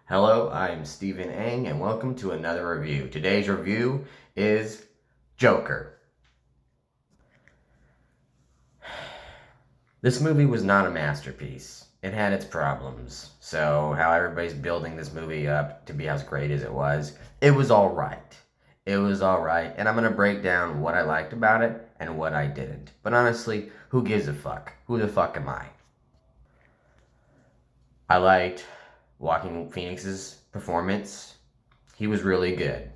Hello, I'm Stephen Ang, and welcome to another review. Today's review is Joker. This movie was not a masterpiece. It had its problems. So, how everybody's building this movie up to be as great as it was alright. It was alright, and I'm gonna break down what I liked about it and what I didn't. But honestly, who gives a fuck? Who the fuck am I? I liked Joaquin Phoenix's performance. He was really good.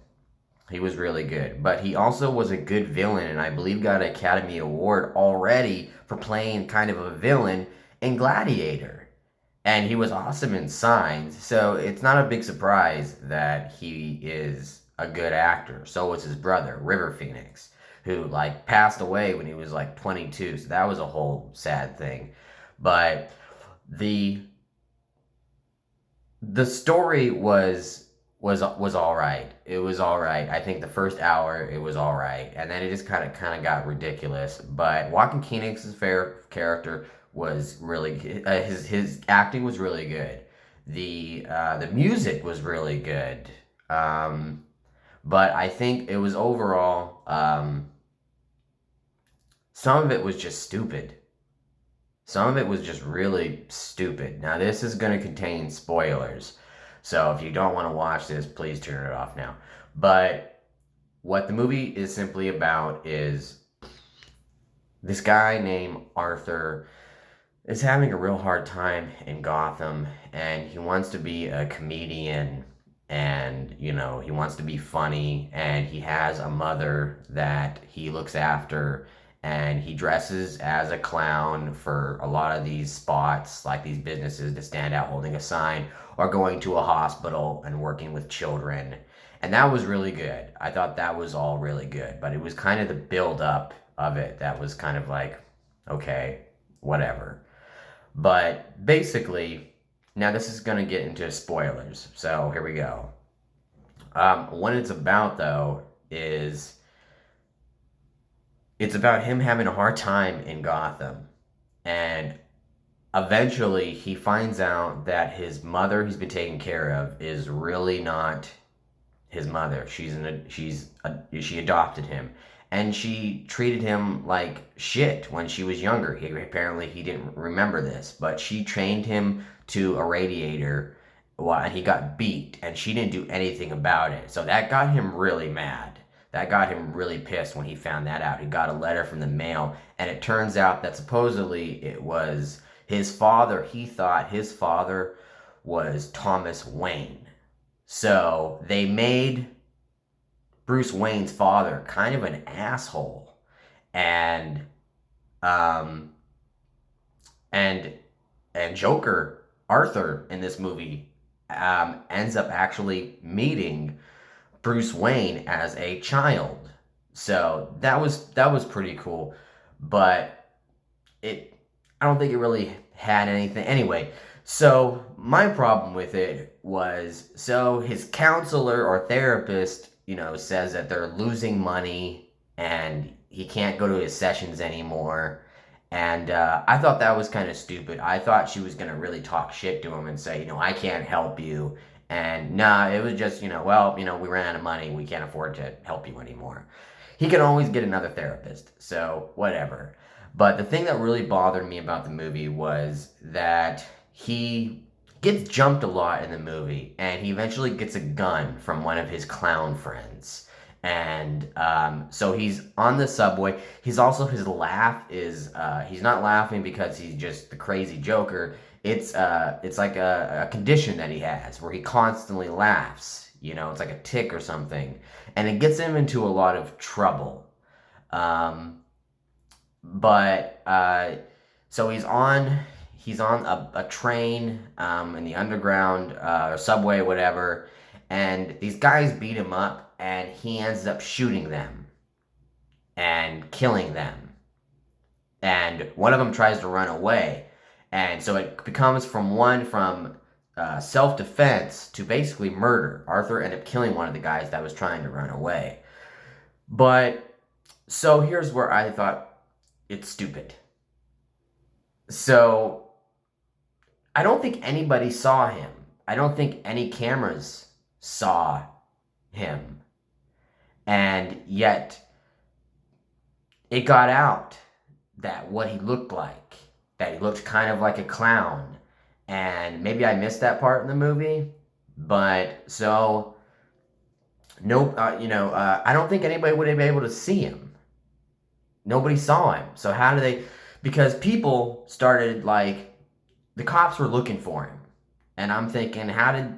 He was really good. But he also was a good villain, and I believe got an Academy Award already for playing kind of a villain in Gladiator. And he was awesome in Signs, so it's not a big surprise that he is a good actor. So was his brother, River Phoenix, who like passed away when he was like 22. So that was a whole sad thing. But the the story was all right. It was all right. I think the first hour it was all right, and then it just kind of got ridiculous. But Joaquin Phoenix's fair character was really his acting was really good. The music was really good. Um, but I think it was overall some of it was just stupid. Some of it was just really stupid. Now, this is going to contain spoilers. So if you don't want to watch this, please turn it off now. But what the movie is simply about is this guy named Arthur is having a real hard time in Gotham, and he wants to be a comedian, and he wants to be funny, and he has a mother that he looks after, and he dresses as a clown for a lot of these spots, like these businesses, to stand out holding a sign or going to a hospital and working with children. And that was really good. I thought that was all really good, but it was kind of the build up of it that was kind of like, okay, whatever. But basically, now this is going to get into spoilers. So here we go. What it's about, though, is it's about him having a hard time in Gotham. And eventually, he finds out that his mother he's been taking care of is really not his mother. She adopted him, and she treated him like shit when she was younger. He didn't remember this, but she trained him to a radiator while he got beat, and she didn't do anything about it. So that got him really mad. That got him really pissed when he found that out. He got a letter from the mail, and it turns out that supposedly it was his father. He thought his father was Thomas Wayne. So they made Bruce Wayne's father kind of an asshole, and um, and and Joker Arthur in this movie ends up actually meeting Bruce Wayne as a child. So that was pretty cool, but it I don't think it really had anything. Anyway, so my problem with it was so his counselor or therapist, says that they're losing money and he can't go to his sessions anymore. And I thought that was kind of stupid. I thought she was going to really talk shit to him and say, I can't help you. And nah, it was just, well, we ran out of money. We can't afford to help you anymore. He can always get another therapist. So, whatever. But the thing that really bothered me about the movie was that he gets jumped a lot in the movie, and he eventually gets a gun from one of his clown friends. And so he's on the subway. His laugh is he's not laughing because he's just the crazy Joker. It's like a condition that he has where he constantly laughs. It's like a tick or something, and it gets him into a lot of trouble. Um, but so he's on a train in the underground subway, whatever, and these guys beat him up, and he ends up shooting them and killing them. And one of them tries to run away, and so it becomes from self-defense to basically murder. Arthur ended up killing one of the guys that was trying to run away. But so here's where I thought it's stupid. So I don't think anybody saw him. I don't think any cameras saw him. And yet it got out that what he looked like, that he looked kind of like a clown. And maybe I missed that part in the movie, but so no, I don't think anybody would have been able to see him. Nobody saw him. So how do they? Because people started like the cops were looking for him, and I'm thinking, how did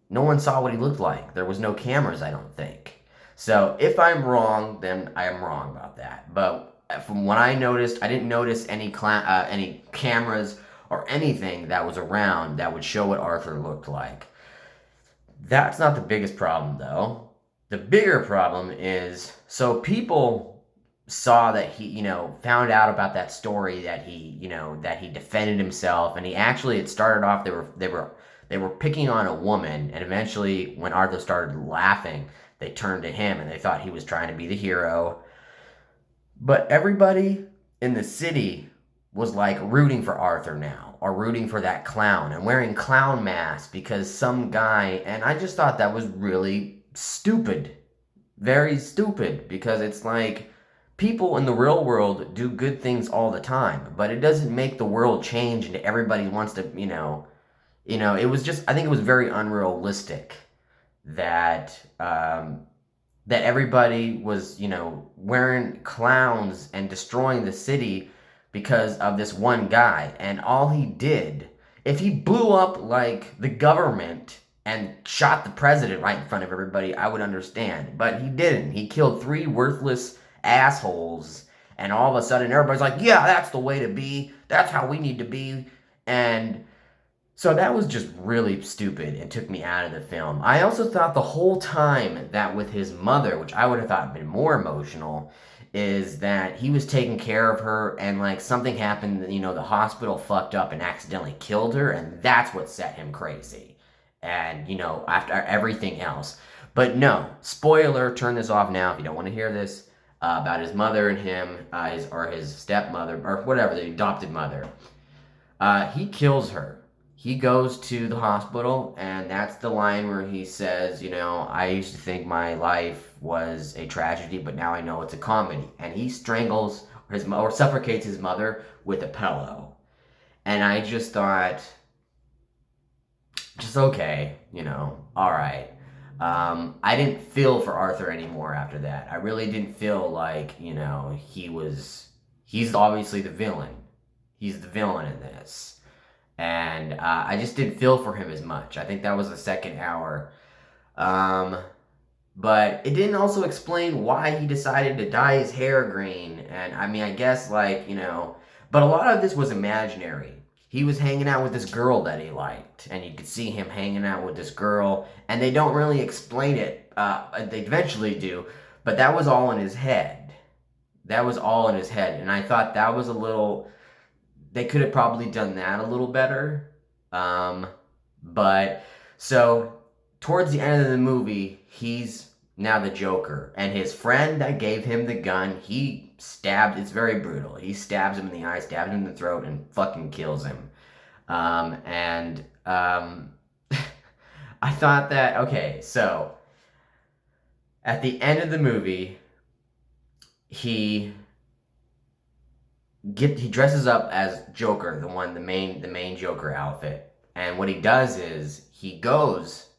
no one saw what he looked like? There was no cameras, I don't think. So if I'm wrong, then I am wrong about that. But from what I noticed, I didn't notice any cameras or anything that was around that would show what Arthur looked like. That's not the biggest problem, though. The bigger problem is so people saw that he, found out about that story that he defended himself, and he actually it started off they were picking on a woman, and eventually when Arthur started laughing, they turned to him and they thought he was trying to be the hero. But everybody in the city was like rooting for Arthur now, or rooting for that clown, and wearing clown masks because some guy, and I just thought that was really stupid. Very stupid, because it's like people in the real world do good things all the time, but it doesn't make the world change and everybody wants to, it was just, I think it was very unrealistic that that everybody was, wearing clowns and destroying the city because of this one guy. And all he did, if he blew up like the government and shot the president right in front of everybody, I would understand. But he didn't. He killed 3 worthless assholes. And all of a sudden, everybody's like, yeah, that's the way to be. That's how we need to be. And so that was just really stupid and took me out of the film. I also thought the whole time that with his mother, which I would have thought been more emotional, is that he was taking care of her and like something happened, the hospital fucked up and accidentally killed her, and that's what set him crazy. And, after everything else. But no, spoiler, turn this off now if you don't want to hear this, about his mother and him, his stepmother, or whatever, the adopted mother. He kills her. He goes to the hospital, and that's the line where he says, I used to think my life was a tragedy, but now I know it's a comedy. And he strangles or suffocates his mother with a pillow. And I just thought, just okay, all right. I didn't feel for Arthur anymore after that. I really didn't feel like, he's obviously the villain. He's the villain in this. And I just didn't feel for him as much. I think that was the second hour. But it didn't also explain why he decided to dye his hair green. And I mean, I guess but a lot of this was imaginary. He was hanging out with this girl that he liked, and you could see him hanging out with this girl, and they don't really explain it. They eventually do, but that was all in his head. That was all in his head, and I thought that was a little... They could have probably done that a little better. But, so, towards the end of the movie, he's now the Joker. And his friend that gave him the gun, he stabbed, it's very brutal. He stabs him in the eye, stabs him in the throat, and fucking kills him. I thought that, okay, so, at the end of the movie, he dresses up as Joker, the main Joker outfit. And what he does is he gets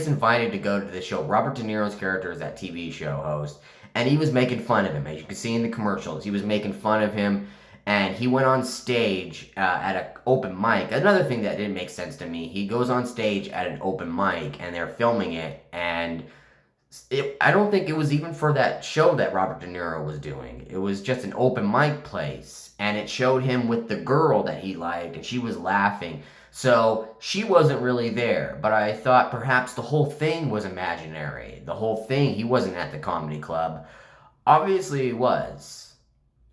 invited to go to the show. Robert De Niro's character is that TV show host, and he was making fun of him. As you can see in the commercials, he was making fun of him, and he went on stage at an open mic. Another thing that didn't make sense to me, he goes on stage at an open mic, and they're filming it, and I don't think it was even for that show that Robert De Niro was doing. It was just an open mic place, and it showed him with the girl that he liked, and she was laughing. So she wasn't really there, but I thought perhaps the whole thing was imaginary. The whole thing, he wasn't at the comedy club. Obviously he was.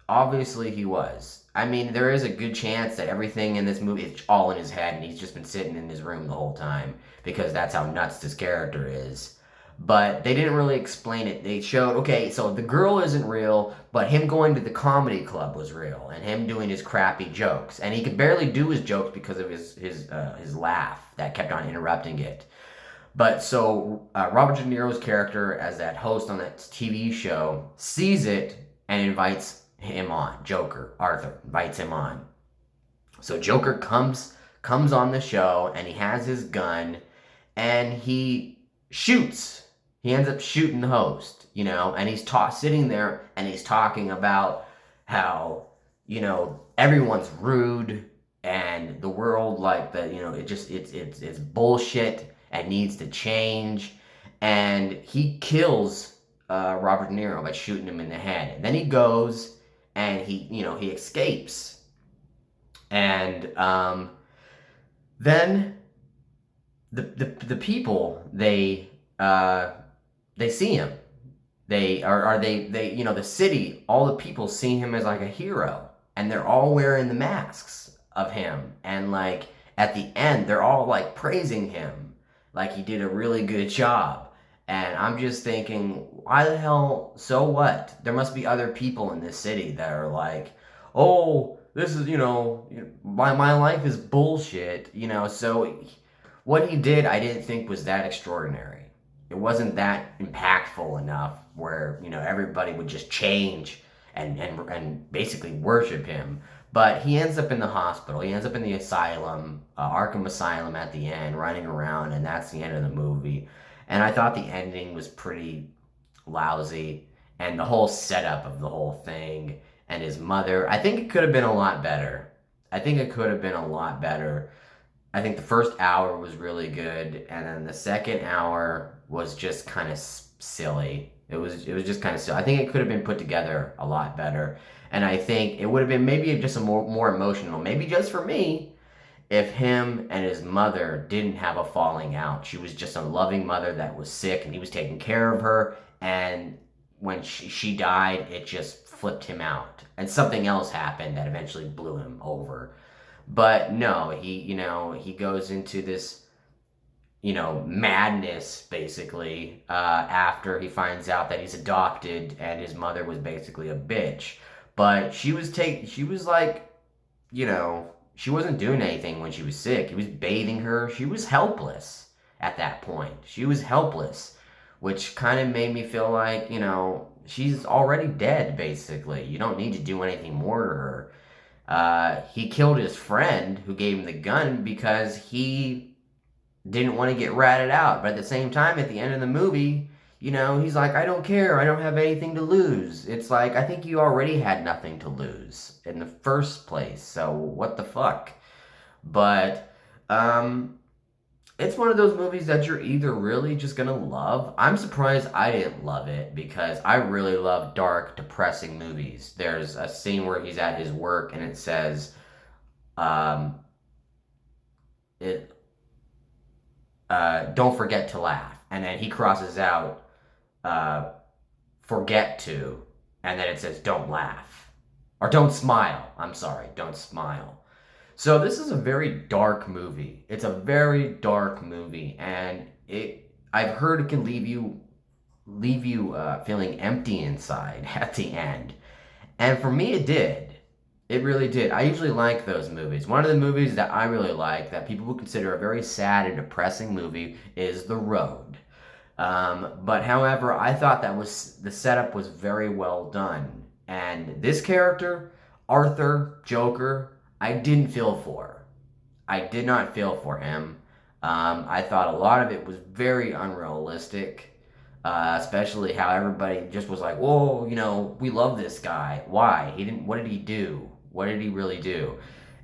Obviously he was. I mean, there is a good chance that everything in this movie is all in his head, and he's just been sitting in his room the whole time, because that's how nuts this character is. but they didn't really explain it. They showed, okay, so the girl isn't real, but him going to the comedy club was real, and him doing his crappy jokes, and he could barely do his jokes because of his laugh that kept on interrupting it. But so Robert De Niro's character, as that host on that TV show, sees it and invites him on. Joker, Arthur, invites him on. So Joker comes on the show and he has his gun and he shoots. He ends up shooting the host, and he's sitting there and he's talking about how, everyone's rude and the world, like, it's bullshit and needs to change. And he kills Robert De Niro by shooting him in the head. And then he goes and he escapes. And then the people, they see him. The city, all the people see him as like a hero, and they're all wearing the masks of him, and like at the end they're all like praising him like he did a really good job. And I'm just thinking, why the hell? So what? There must be other people in this city that are like, oh, this is, my life is bullshit, so what he did, I didn't think was that extraordinary. It wasn't that impactful enough where, everybody would just change and basically worship him. But he ends up in the hospital. He ends up in the asylum, Arkham Asylum at the end, running around, and that's the end of the movie. And I thought the ending was pretty lousy, and the whole setup of the whole thing, and his mother, I think it could have been a lot better. I think it could have been a lot better. I think the first hour was really good, and then the second hour was just kind of silly. It was just kind of silly. I think it could have been put together a lot better, and I think it would have been maybe just a more emotional, maybe just for me, if him and his mother didn't have a falling out. She was just a loving mother that was sick, and he was taking care of her, and when she died, it just flipped him out, and something else happened that eventually blew him over. But no, he goes into this, madness basically, after he finds out that he's adopted and his mother was basically a bitch. But she was like, she wasn't doing anything when she was sick. He was bathing her. She was helpless at that point. She was helpless, which kind of made me feel like, she's already dead basically. You don't need to do anything more to her. He killed his friend who gave him the gun because he didn't want to get ratted out. But at the same time, at the end of the movie, he's like, I don't care. I don't have anything to lose. It's like, I think you already had nothing to lose in the first place. So what the fuck? But, it's one of those movies that you're either really just gonna love. I'm surprised I didn't love it because I really love dark, depressing movies. There's a scene where he's at his work and it says, it don't forget to laugh. And then he crosses out, forget to, and then it says don't laugh. Or don't smile. I'm sorry, don't smile. So this is a very dark movie. It's a very dark movie, and I've heard it can leave you feeling empty inside at the end. And for me, it did. It really did. I usually like those movies. One of the movies that I really like that people would consider a very sad and depressing movie is The Road. But however, I thought the setup was very well done. And this character, Arthur, Joker, I didn't feel for. I did not feel for him. I thought a lot of it was very unrealistic, especially how everybody just was like, "Whoa, we love this guy. Why? What did he do? What did he really do?"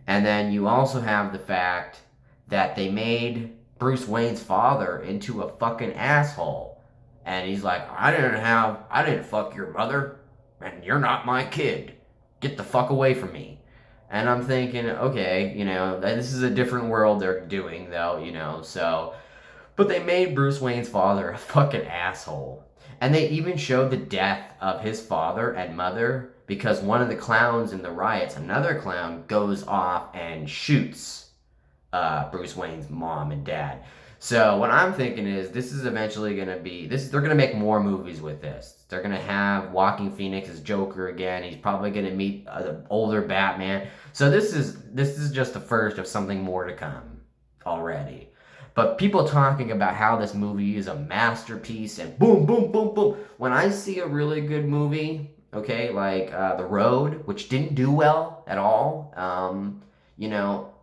And then you also have the fact that they made Bruce Wayne's father into a fucking asshole, and he's like, I didn't fuck your mother, and you're not my kid. Get the fuck away from me." And I'm thinking, okay, this is a different world they're doing, though, so. But they made Bruce Wayne's father a fucking asshole. And they even showed the death of his father and mother because one of the clowns in the riots, another clown, goes off and shoots Bruce Wayne's mom and dad. So what I'm thinking is this is eventually going to be this. They're going to make more movies with this. They're going to have Joaquin Phoenix as Joker again. He's probably going to meet the older Batman. So this is just the first of something more to come already. But people talking about how this movie is a masterpiece and boom, boom, boom, boom. When I see a really good movie, okay, like The Road, which didn't do well at all,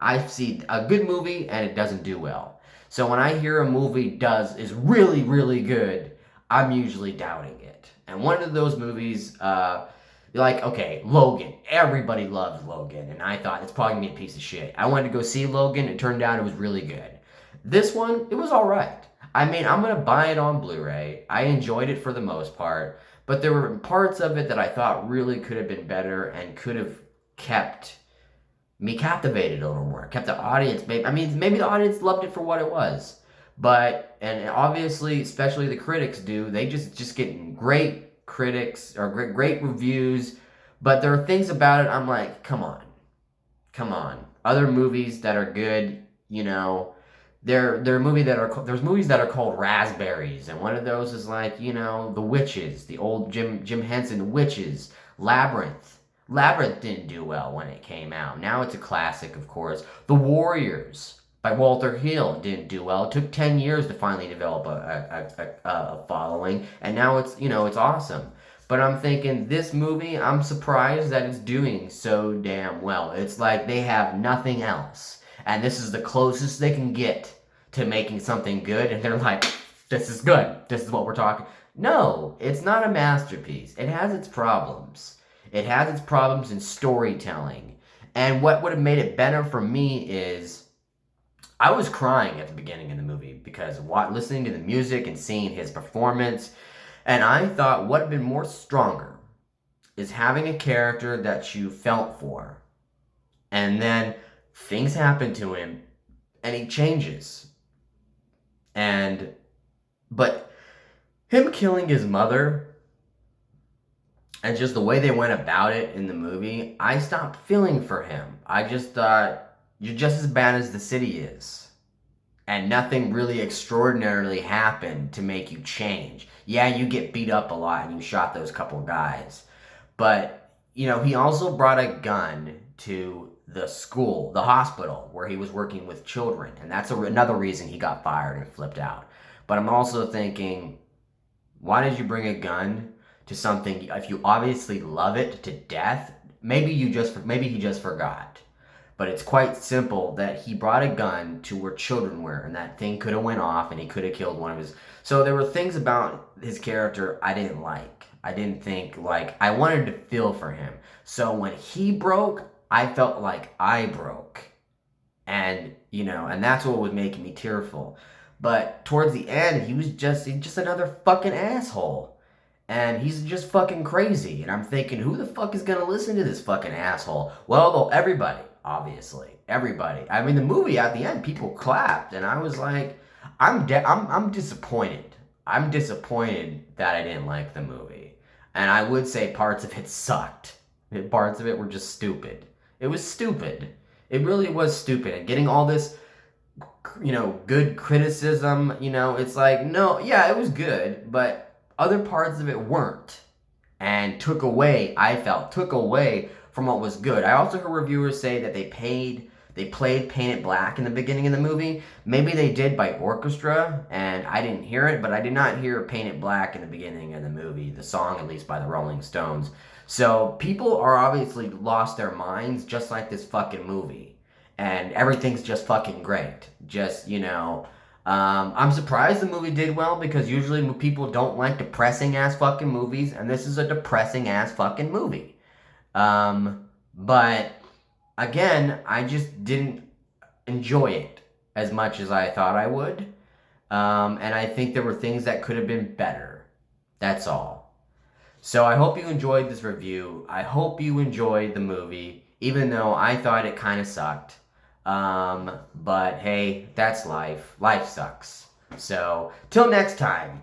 I see a good movie and it doesn't do well. So when I hear a movie is really, really good, I'm usually doubting it. And one of those movies, okay, Logan. Everybody loves Logan, and I thought it's probably gonna be a piece of shit. I wanted to go see Logan. It turned out it was really good. This one, it was all right. I mean, I'm gonna buy it on Blu-ray. I enjoyed it for the most part, but there were parts of it that I thought really could have been better and could have kept me captivated a little more. Kept the audience. Maybe the audience loved it for what it was, and obviously, especially the critics do. They just get great critics or great reviews, but there are things about it. I'm like, come on. Other movies that are good, there's movies that are called Raspberries, and one of those is like, The Witches, the old Jim Henson Witches, Labyrinth. Labyrinth didn't do well when it came out. Now it's a classic, of course. The Warriors by Walter Hill didn't do well. It took 10 years to finally develop a following, and now it's awesome. But I'm thinking, this movie, I'm surprised that it's doing so damn well. It's like they have nothing else, and this is the closest they can get to making something good, and they're like, this is good. This is what we're talking. No, it's not a masterpiece. It has its problems. It has its problems in storytelling. And what would have made it better for me is I was crying at the beginning of the movie because listening to the music and seeing his performance. And I thought what would have been more stronger is having a character that you felt for. And then things happen to him and he changes. But him killing his mother, and just the way they went about it in the movie, I stopped feeling for him. I just thought, you're just as bad as the city is. And nothing really extraordinarily happened to make you change. Yeah, you get beat up a lot and you shot those couple guys. But, he also brought a gun to the school, the hospital, where he was working with children. And that's another reason he got fired and flipped out. But I'm also thinking, why did you bring a gun to something? If you obviously love it to death, maybe he just forgot. But it's quite simple that he brought a gun to where children were, and that thing could have went off and he could have killed one of his. So there were things about his character I didn't like. I didn't think, I wanted to feel for him. So when he broke, I felt like I broke. And, and that's what was making me tearful. But towards the end, he's just another fucking asshole. And he's just fucking crazy. And I'm thinking, who the fuck is gonna listen to this fucking asshole? Well, everybody, obviously. Everybody. I mean, the movie at the end, people clapped. And I was like, I'm disappointed. I'm disappointed that I didn't like the movie. And I would say parts of it sucked. Parts of it were just stupid. It was stupid. It really was stupid. And getting all this, good criticism, it's like, no, yeah, it was good, but other parts of it weren't. And took away from what was good. I also heard reviewers say that they played Paint It Black in the beginning of the movie. Maybe they did by orchestra, and I didn't hear it, but I did not hear Paint It Black in the beginning of the movie, the song at least by the Rolling Stones. So people are obviously lost their minds just like this fucking movie. And everything's just fucking great. I'm surprised the movie did well because usually people don't like depressing ass fucking movies, and this is a depressing ass fucking movie. But again, I just didn't enjoy it as much as I thought I would. And I think there were things that could have been better. That's all. So I hope you enjoyed this review. I hope you enjoyed the movie, even though I thought it kind of sucked. But hey, that's life. Life sucks. So, till next time.